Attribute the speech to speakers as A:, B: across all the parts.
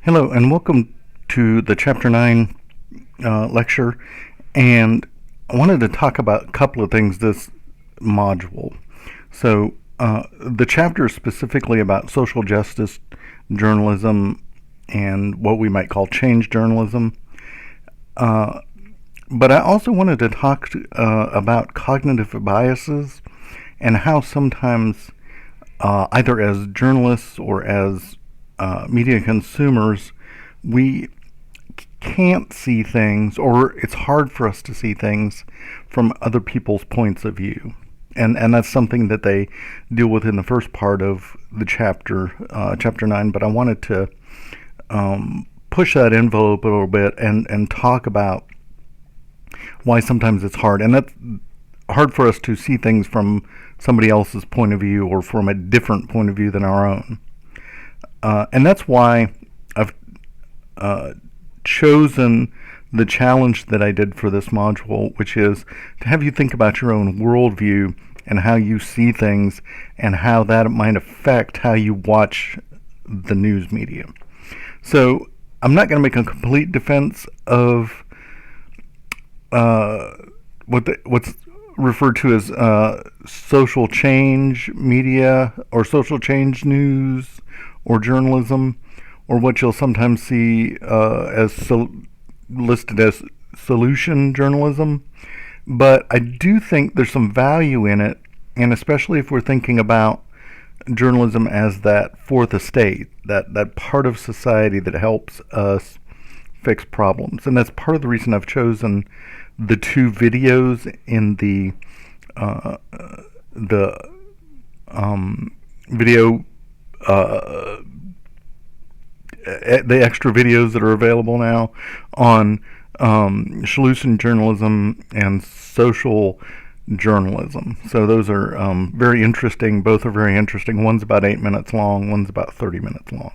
A: Hello, and welcome to the Chapter 9 lecture. And I wanted to talk about a couple of things this module. The chapter is specifically about social justice journalism and what we might call change journalism. But I also wanted to talk about cognitive biases and how sometimes, either as journalists or as media consumers, we can't see things, or it's hard for us to see things from other people's points of view. And that's something that they deal with in the first part of the chapter 9. But I wanted to push that envelope a little bit and talk about why sometimes it's hard. And that's hard for us to see things from somebody else's point of view or from a different point of view than our own. And that's why I've chosen the challenge that I did for this module, which is to have you think about your own worldview and how you see things and how that might affect how you watch the news media. So I'm not going to make a complete defense of what's referred to as social change media or social change news or journalism, or what you'll sometimes see listed as solution journalism. But I do think there's some value in it, and especially if we're thinking about journalism as that fourth estate, that part of society that helps us fix problems. And that's part of the reason I've chosen the two videos in the video, the extra videos that are available now on solution journalism and social journalism. So those are very interesting. Both are very interesting. One's about 8 minutes long, one's about 30 minutes long.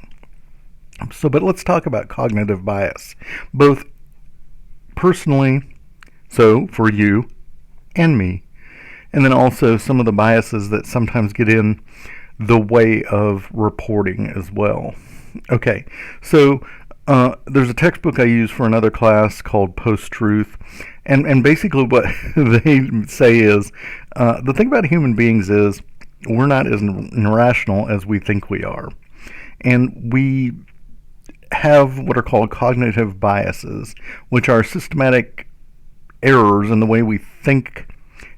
A: But let's talk about cognitive bias, both personally, so for you and me, and then also some of the biases that sometimes get in the way of reporting as well. Okay, so there's a textbook I use for another class called Post-Truth, and basically what they say is, the thing about human beings is we're not as irrational as we think we are. And we have what are called cognitive biases, which are systematic errors in the way we think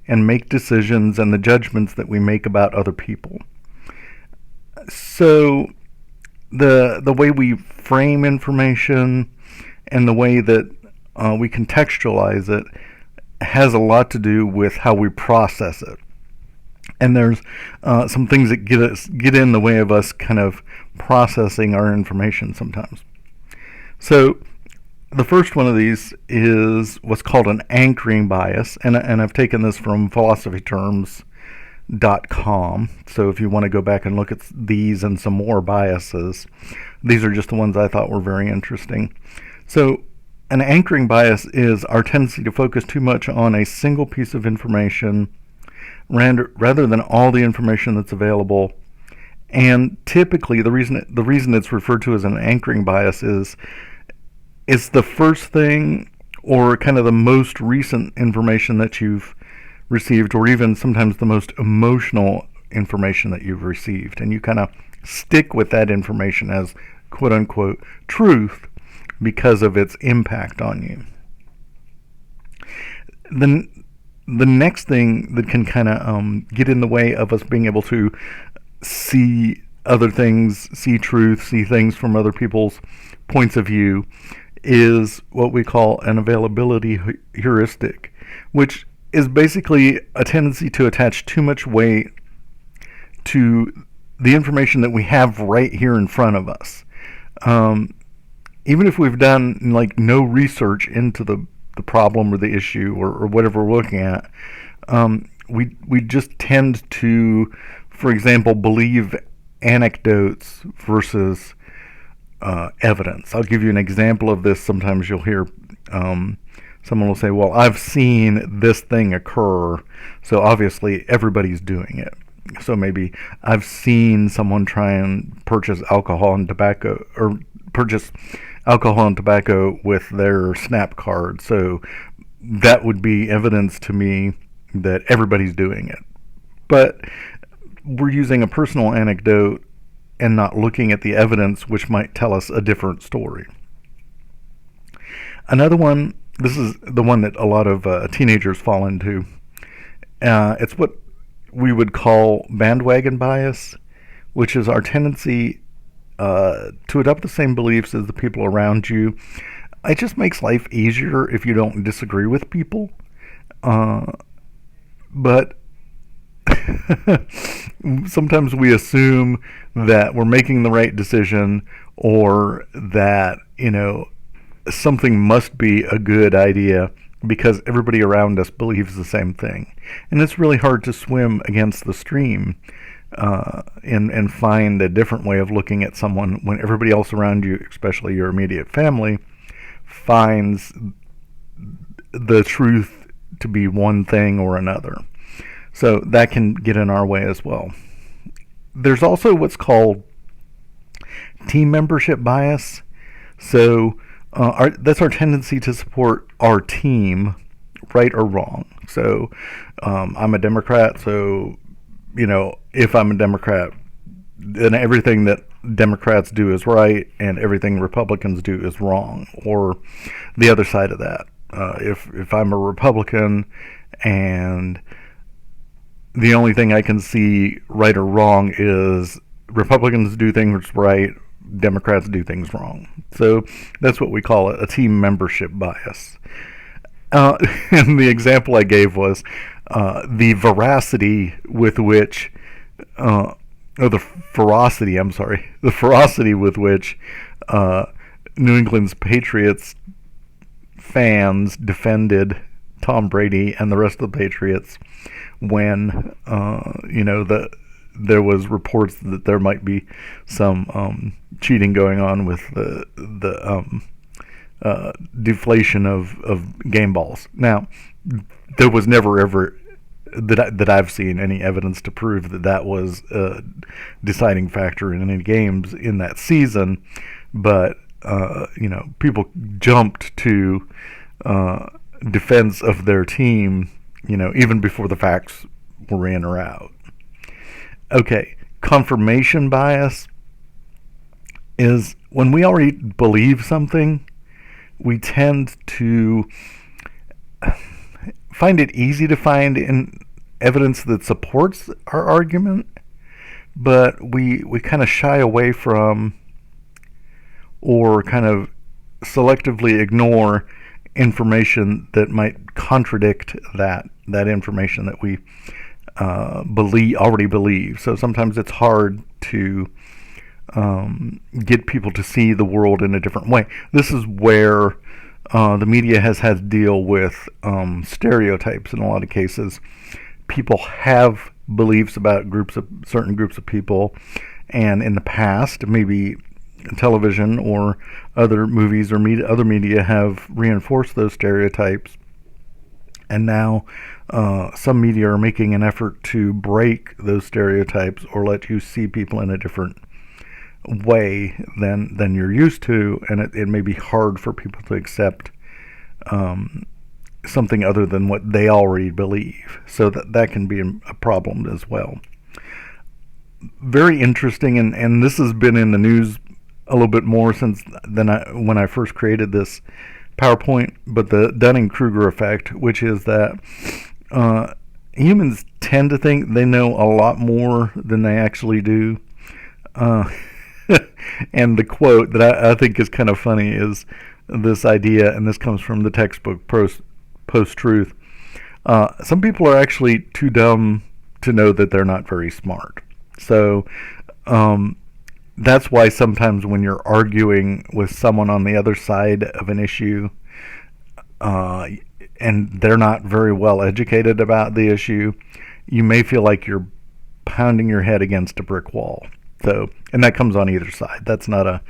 A: and make decisions and the judgments that we make about other people. So the way we frame information and the way that we contextualize it has a lot to do with how we process it. And there's some things that get in the way of us kind of processing our information sometimes. So the first one of these is what's called an anchoring bias, and I've taken this from philosophyterms.com. So if you want to go back and look at these and some more biases, these are just the ones I thought were very interesting. So an anchoring bias is our tendency to focus too much on a single piece of information rather than all the information that's available. And typically the reason it's referred to as an anchoring bias is it's the first thing or kind of the most recent information that you've received, or even sometimes the most emotional information that you've received, and you kind of stick with that information as quote unquote truth because of its impact on you. Then the next thing that can kind of get in the way of us being able to see other things, see truth, see things from other people's points of view is what we call an availability heuristic, which is basically a tendency to attach too much weight to the information that we have right here in front of us. Even if we've done like no research into the problem or the issue or whatever we're looking at, we just tend to, for example, believe anecdotes versus evidence. I'll give you an example of this. Sometimes you'll hear someone will say, well, I've seen this thing occur, so obviously everybody's doing it. So maybe I've seen someone try and purchase alcohol and tobacco or purchase alcohol and tobacco with their SNAP card. So that would be evidence to me that everybody's doing it. But we're using a personal anecdote and not looking at the evidence, which might tell us a different story. Another one, this is the one that a lot of teenagers fall into. It's what we would call bandwagon bias, which is our tendency to adopt the same beliefs as the people around you. It just makes life easier if you don't disagree with people. But sometimes we assume that we're making the right decision, or that, something must be a good idea because everybody around us believes the same thing. And it's really hard to swim against the stream and find a different way of looking at someone when everybody else around you, especially your immediate family, finds the truth to be one thing or another. So that can get in our way as well. There's also what's called team membership bias. So that's our tendency to support our team, right or wrong. So I'm a Democrat, so if I'm a Democrat, then everything that Democrats do is right and everything Republicans do is wrong, or the other side of that. If I'm a Republican and the only thing I can see right or wrong is Republicans do things right, Democrats do things wrong. So that's what we call a team membership bias. And the example I gave was the veracity with which, the ferocity with which New England's Patriots fans defended Tom Brady and the rest of the Patriots when there was reports that there might be some cheating going on with the deflation of game balls. Now, there was never ever that I've seen any evidence to prove that was a deciding factor in any games in that season, but people jumped to defense of their team, even before the facts were in or out. Okay, confirmation bias is when we already believe something, we tend to find it easy to find in evidence that supports our argument, but we kind of shy away from or kind of selectively ignore information that might contradict that information that we already believe. So sometimes it's hard to get people to see the world in a different way. This is where the media has had to deal with stereotypes in a lot of cases. People have beliefs about certain groups of people, and in the past, maybe television or other movies or other media have reinforced those stereotypes, and now some media are making an effort to break those stereotypes or let you see people in a different way than you're used to, and it may be hard for people to accept something other than what they already believe. So that can be a problem as well. Very interesting, and this has been in the news a little bit more when I first created this PowerPoint, but the Dunning-Kruger effect, which is that humans tend to think they know a lot more than they actually do. And the quote that I think is kind of funny is this idea, and this comes from the textbook Post-Truth. Some people are actually too dumb to know that they're not very smart. So that's why sometimes when you're arguing with someone on the other side of an issue, and they're not very well educated about the issue, you may feel like you're pounding your head against a brick wall. So, and that comes on either side. That's not a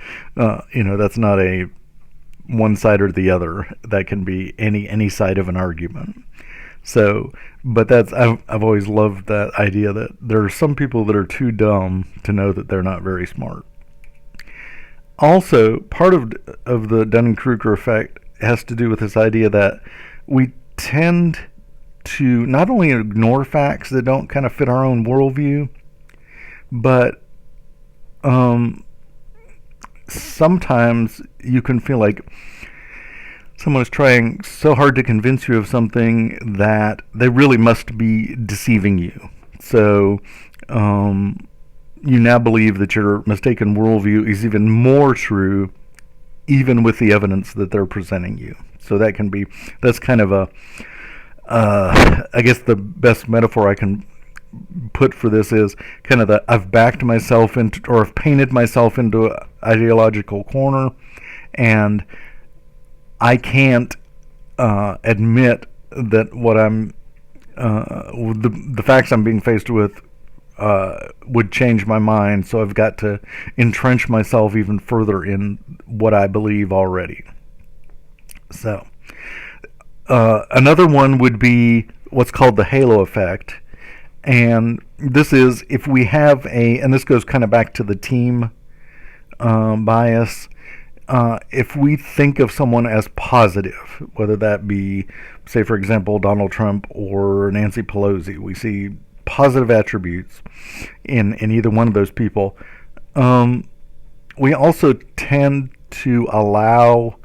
A: one side or the other. That can be any side of an argument. So, but I've always loved that idea that there are some people that are too dumb to know that they're not very smart. Also, part of the Dunning-Kruger effect has to do with this idea that we tend to not only ignore facts that don't kind of fit our own worldview, but um, sometimes you can feel like someone is trying so hard to convince you of something that they really must be deceiving you. So you now believe that your mistaken worldview is even more true, even with the evidence that they're presenting you. So that's kind of I guess the best metaphor I can put for this is kind of that I've backed myself into, or I've painted myself into an ideological corner, and I can't admit that what the facts I'm being faced with would change my mind, so I've got to entrench myself even further in what I believe already. So, another one would be what's called the halo effect. And this is if we have and this goes kind of back to the team bias. If we think of someone as positive, whether that be, say, for example, Donald Trump or Nancy Pelosi, we see positive attributes in either one of those people. We also tend to allow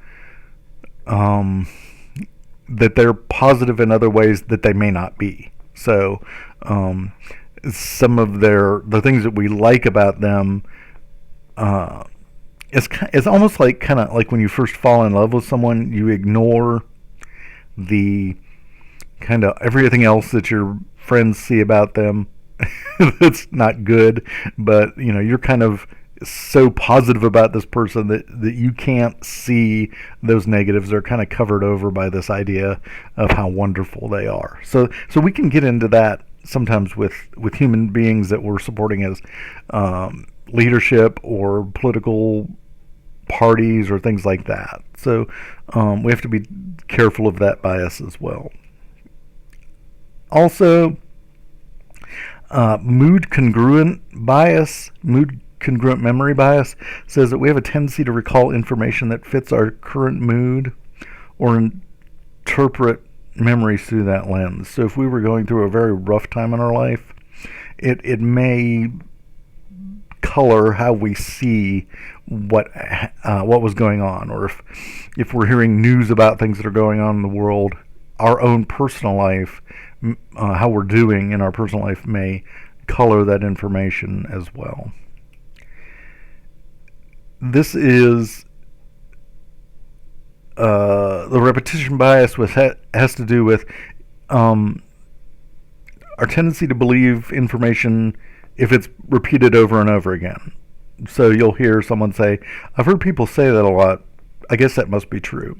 A: that they're positive in other ways that they may not be. So some of the things that we like about them, it's almost like kind of like when you first fall in love with someone, you ignore the kind of everything else that your friends see about them that's not good, but you're kind of so positive about this person that you can't see those negatives. They're kind of covered over by this idea of how wonderful they are. So we can get into that sometimes with human beings that we're supporting as leadership or political parties or things like that. So we have to be careful of that bias as well. Also, mood congruent memory bias says that we have a tendency to recall information that fits our current mood or interpret memories through that lens. So if we were going through a very rough time in our life, it may color how we see what was going on, or if we're hearing news about things that are going on in the world, our own personal life, how we're doing in our personal life may color that information as well. This is the repetition bias, which has to do with our tendency to believe information if it's repeated over and over again. So you'll hear someone say, I've heard people say that a lot, I guess that must be true.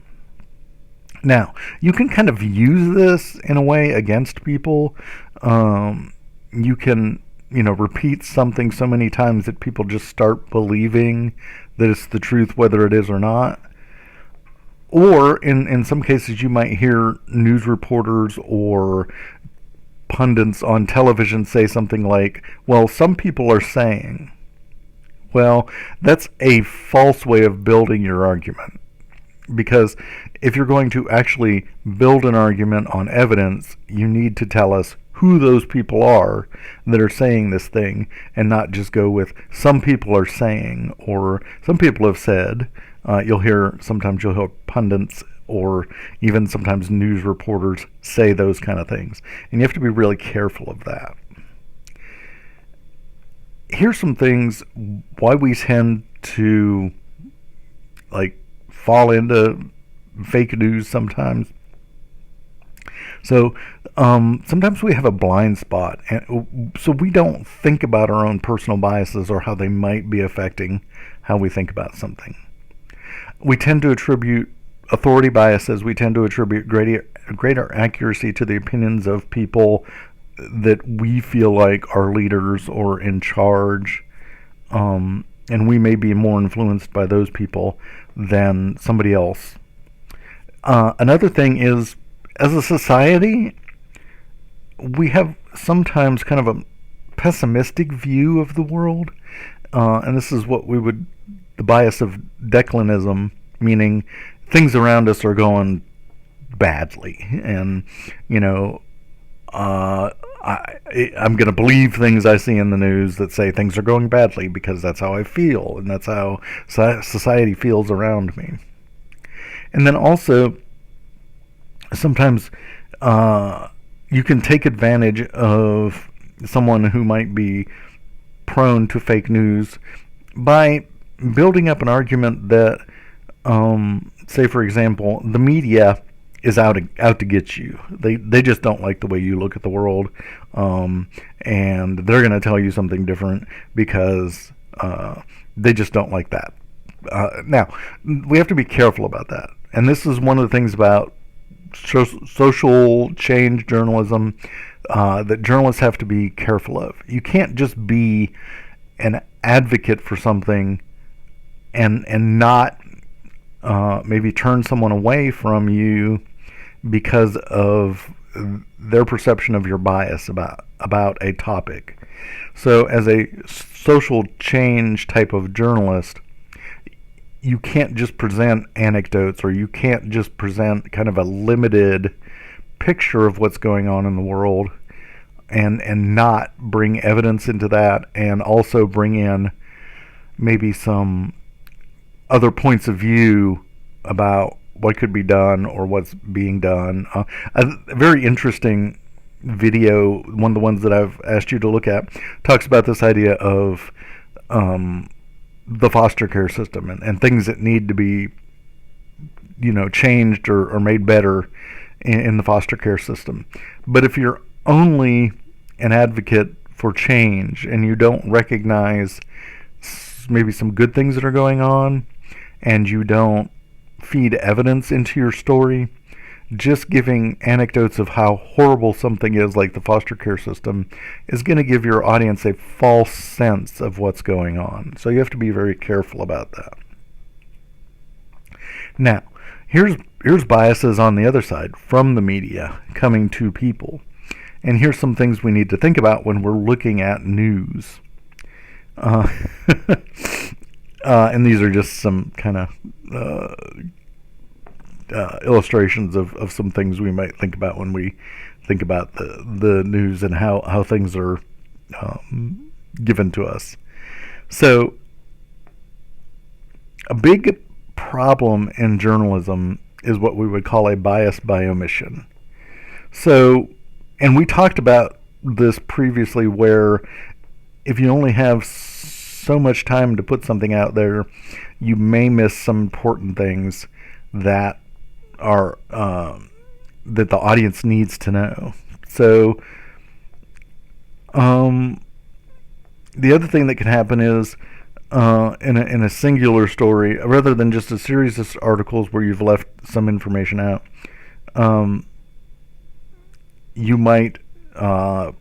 A: Now, you can kind of use this in a way against people. You can, repeat something so many times that people just start believing that it's the truth, whether it is or not. Or in some cases, you might hear news reporters or pundits on television say something like, well, some people are saying. Well, that's a false way of building your argument. Because if you're going to actually build an argument on evidence, you need to tell us who those people are that are saying this thing, and not just go with some people are saying or some people have said. Sometimes you'll hear pundits or even sometimes news reporters say those kind of things. And you have to be really careful of that. Here's some things why we tend to fall into fake news sometimes. So sometimes we have a blind spot, and so we don't think about our own personal biases or how they might be affecting how we think about something. We tend to attribute authority biases. We tend to attribute greater accuracy to the opinions of people that we feel like are leaders or in charge, and we may be more influenced by those people than somebody else. Another thing is, as a society, we have sometimes kind of a pessimistic view of the world, and this is what we would the bias of declinism, meaning things around us are going badly, and you know, I'm going to believe things I see in the news that say things are going badly because that's how I feel and that's how society feels around me. And then also, sometimes you can take advantage of someone who might be prone to fake news by building up an argument that, say for example, the media is out to get you. They just don't like the way you look at the world, and they're going to tell you something different because they just don't like that. Now, we have to be careful about that, and this is one of the things about social change journalism that journalists have to be careful of. You can't just be an advocate for something and not maybe turn someone away from you because of their perception of your bias about a topic. So as a social change type of journalist, you can't just present anecdotes, or you can't just present kind of a limited picture of what's going on in the world and not bring evidence into that, and also bring in maybe some other points of view about what could be done or what's being done. A very interesting video, one of the ones that I've asked you to look at, talks about this idea of the foster care system and things that need to be, changed or made better in the foster care system. But if you're only an advocate for change and you don't recognize maybe some good things that are going on, and you don't feed evidence into your story, just giving anecdotes of how horrible something is, like the foster care system, is going to give your audience a false sense of what's going on. So you have to be very careful about that. Now, here's biases on the other side from the media coming to people. And here's some things we need to think about when we're looking at news. And these are just some kind of illustrations of some things we might think about when we think about the news and how things are given to us. So, a big problem in journalism is what we would call a bias by omission. So, and we talked about this previously, where if you only have so much time to put something out there, you may miss some important things that are that the audience needs to know. So the other thing that can happen is in a singular story, rather than just a series of articles where you've left some information out, you might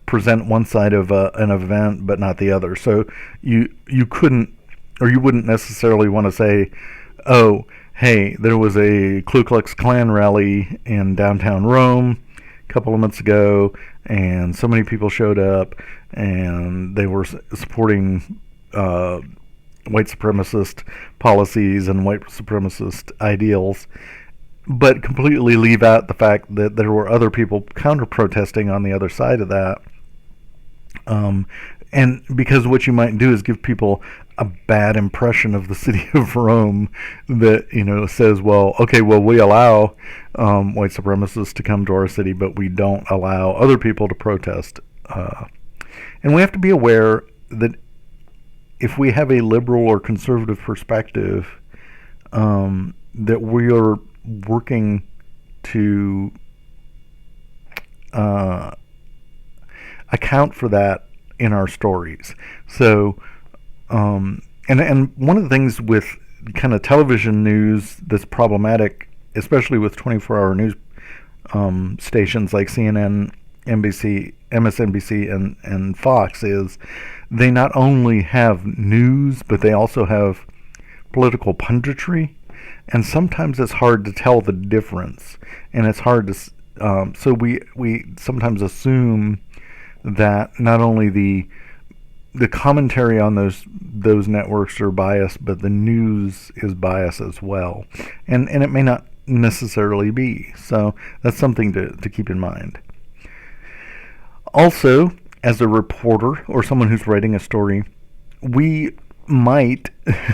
A: present one side of an event but not the other. So you couldn't, or you wouldn't necessarily want to say, oh, hey, there was a Ku Klux Klan rally in downtown Rome a couple of months ago, and so many people showed up, and they were supporting white supremacist policies and white supremacist ideals, but completely leave out the fact that there were other people counter-protesting on the other side of that. And because what you might do is give people a bad impression of the city of Rome that, says, well, okay, well, we allow white supremacists to come to our city, but we don't allow other people to protest. And we have to be aware that if we have a liberal or conservative perspective, that we are working to account for that in our stories. So, and one of the things with kind of television news that's problematic, especially with 24-hour news stations like CNN, NBC, MSNBC, and Fox, is they not only have news, but they also have political punditry, and sometimes it's hard to tell the difference, and it's hard to so we sometimes assume that not only the the commentary on those networks are biased, but the news is biased as well, and it may not necessarily be. So that's something to keep in mind. Also, as a reporter or someone who's writing a story, we might,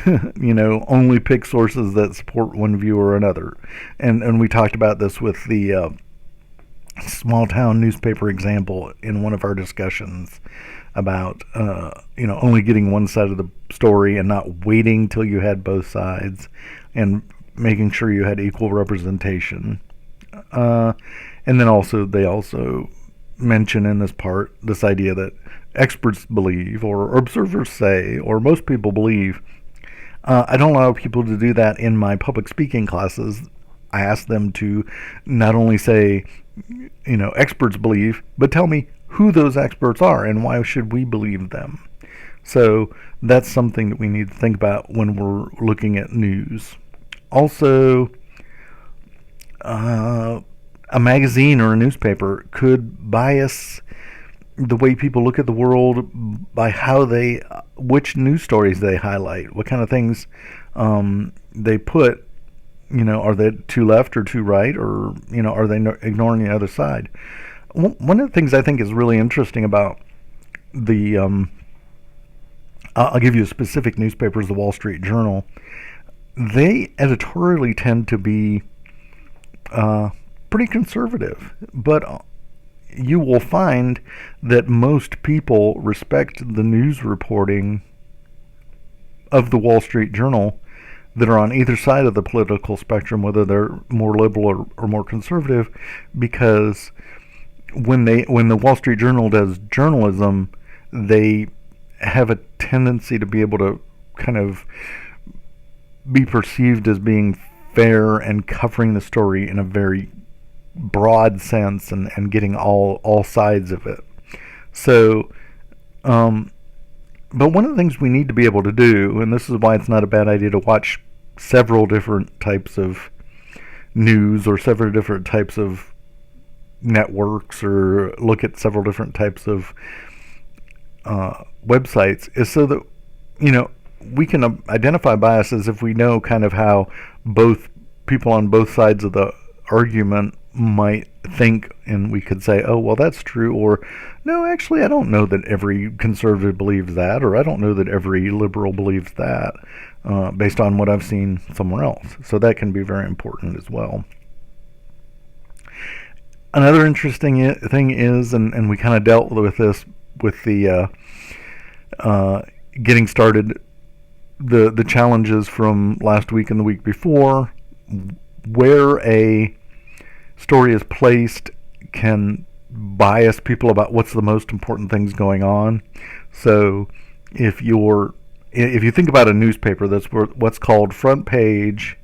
A: only pick sources that support one view or another, and we talked about this with the small town newspaper example in one of our discussions about only getting one side of the story and not waiting till you had both sides and making sure you had equal representation. And then also they also mention in this part this idea that experts believe or observers say or most people believe. I don't allow people to do that in my public speaking classes. I ask them to not only say, experts believe, but tell me who those experts are and why should we believe them. So that's something that we need to think about when we're looking at news. Also, a magazine or a newspaper could bias the way people look at the world by which news stories they highlight, what kind of things they put. Are they too left or too right, or are they ignoring the other side? One of the things I think is really interesting about the I'll give you a specific newspaper, the Wall Street Journal. They editorially tend to be pretty conservative, but you will find that most people respect the news reporting of the Wall Street Journal that are on either side of the political spectrum, whether they're more liberal or more conservative, because when the Wall Street Journal does journalism, they have a tendency to be able to kind of be perceived as being fair and covering the story in a very broad sense and getting all sides of it. So, but one of the things we need to be able to do, and this is why it's not a bad idea to watch several different types of news or several different types of networks or look at several different types of websites, is so that we can identify biases if we know kind of how both people on both sides of the argument might think, and we could say, oh, well, that's true, or no, actually, I don't know that every conservative believes that, or I don't know that every liberal believes that, based on what I've seen somewhere else. So that can be very important as well. Another interesting thing is, and we kind of dealt with this with the getting started, the challenges from last week and the week before, where a story is placed can bias people about what's the most important things going on. So if you think about a newspaper, that's what's called front page.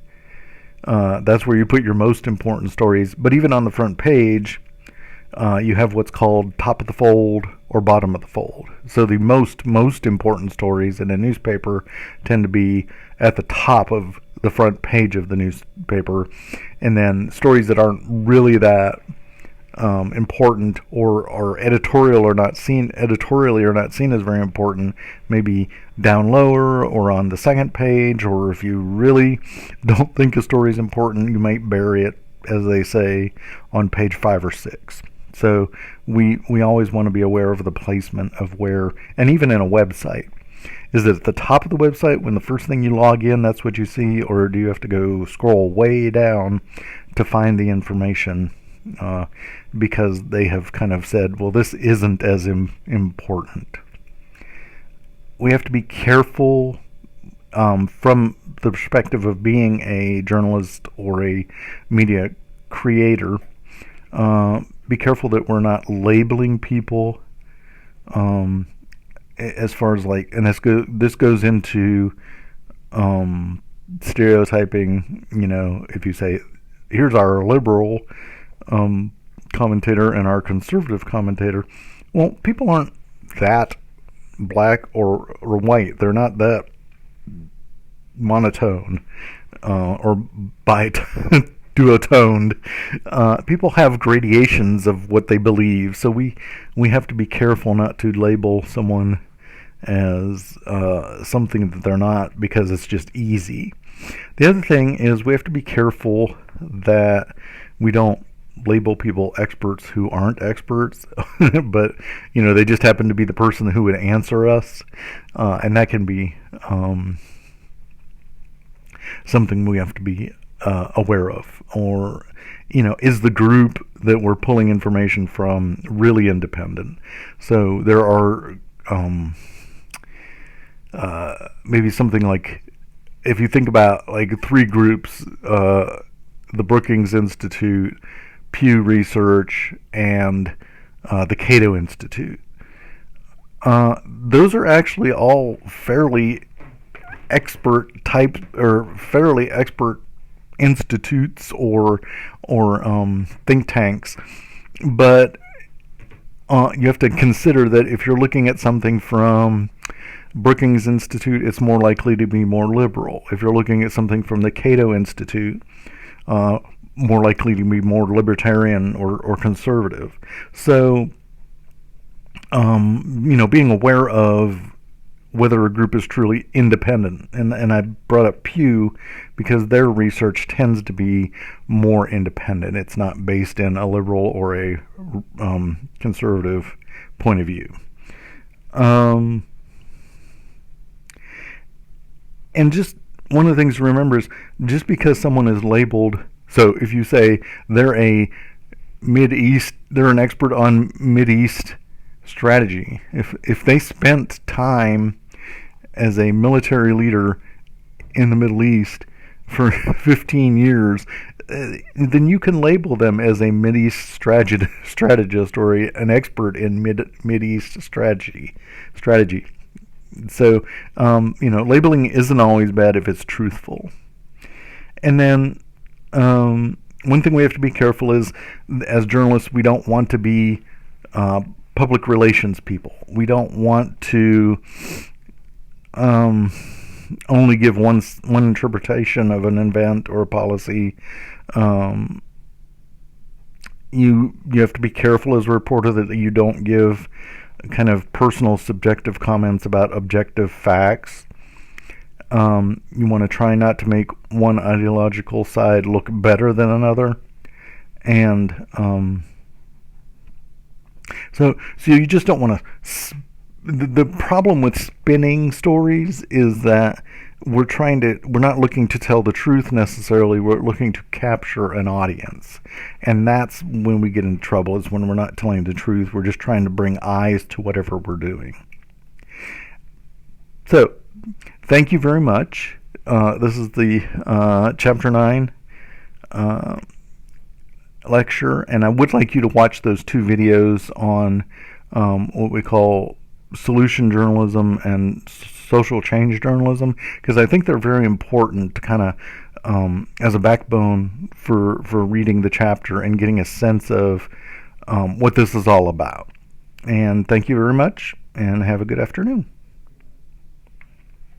A: That's where you put your most important stories. But even on the front page, you have what's called top of the fold or bottom of the fold. So the most important stories in a newspaper tend to be at the top of the front page of the newspaper, and then stories that aren't really that important or editorially are not seen as very important, maybe down lower or on the second page, or if you really don't think a story is important, you might bury it, as they say, on page 5 or 6. So we always want to be aware of the placement of where, and even in a website, is it at the top of the website when the first thing you log in, that's what you see, or do you have to go scroll way down to find the information because they have kind of said, well, this isn't as important. We have to be careful from the perspective of being a journalist or a media creator. Be careful that we're not labeling people as far as and this goes into stereotyping. If you say, here's our liberal commentator and our conservative commentator, well, people aren't that black or white. They're not that monotone or duotoned. People have gradations of what they believe, so we have to be careful not to label someone as something that they're not because it's just easy. The other thing is we have to be careful that we don't label people experts who aren't experts, but they just happen to be the person who would answer us, and that can be something we have to be aware of. Or, is the group that we're pulling information from really independent? So there are maybe something like, if you think about like three groups, the Brookings Institute, Pew Research, and the Cato Institute. Those are actually all fairly expert type, or fairly expert institutes, or think tanks, but you have to consider that if you're looking at something from Brookings Institute, it's more likely to be more liberal. If you're looking at something from the Cato Institute, more likely to be more libertarian or conservative. So, being aware of whether a group is truly independent. And I brought up Pew because their research tends to be more independent. It's not based in a liberal or a conservative point of view. And just one of the things to remember is, just because someone is labeled, so if you say they're an expert on Mideast strategy, if they spent time as a military leader in the Middle East for 15 years, then you can label them as a Mideast strategist or an expert in Mideast strategy. So, labeling isn't always bad if it's truthful. And then, one thing we have to be careful is, as journalists, we don't want to be public relations people. We don't want to only give one interpretation of an event or a policy. You have to be careful as a reporter that you don't give kind of personal, subjective comments about objective facts. You want to try not to make one ideological side look better than another, and so you just don't want to. The problem with spinning stories is that we're not looking to tell the truth necessarily. We're looking to capture an audience, and that's when we get into trouble. Is when we're not telling the truth. We're just trying to bring eyes to whatever we're doing. So, thank you very much. This is the Chapter 9 lecture, and I would like you to watch those two videos on what we call solution journalism and social change journalism, because I think they're very important to kind of as a backbone for reading the chapter and getting a sense of what this is all about. And thank you very much, and have a good afternoon.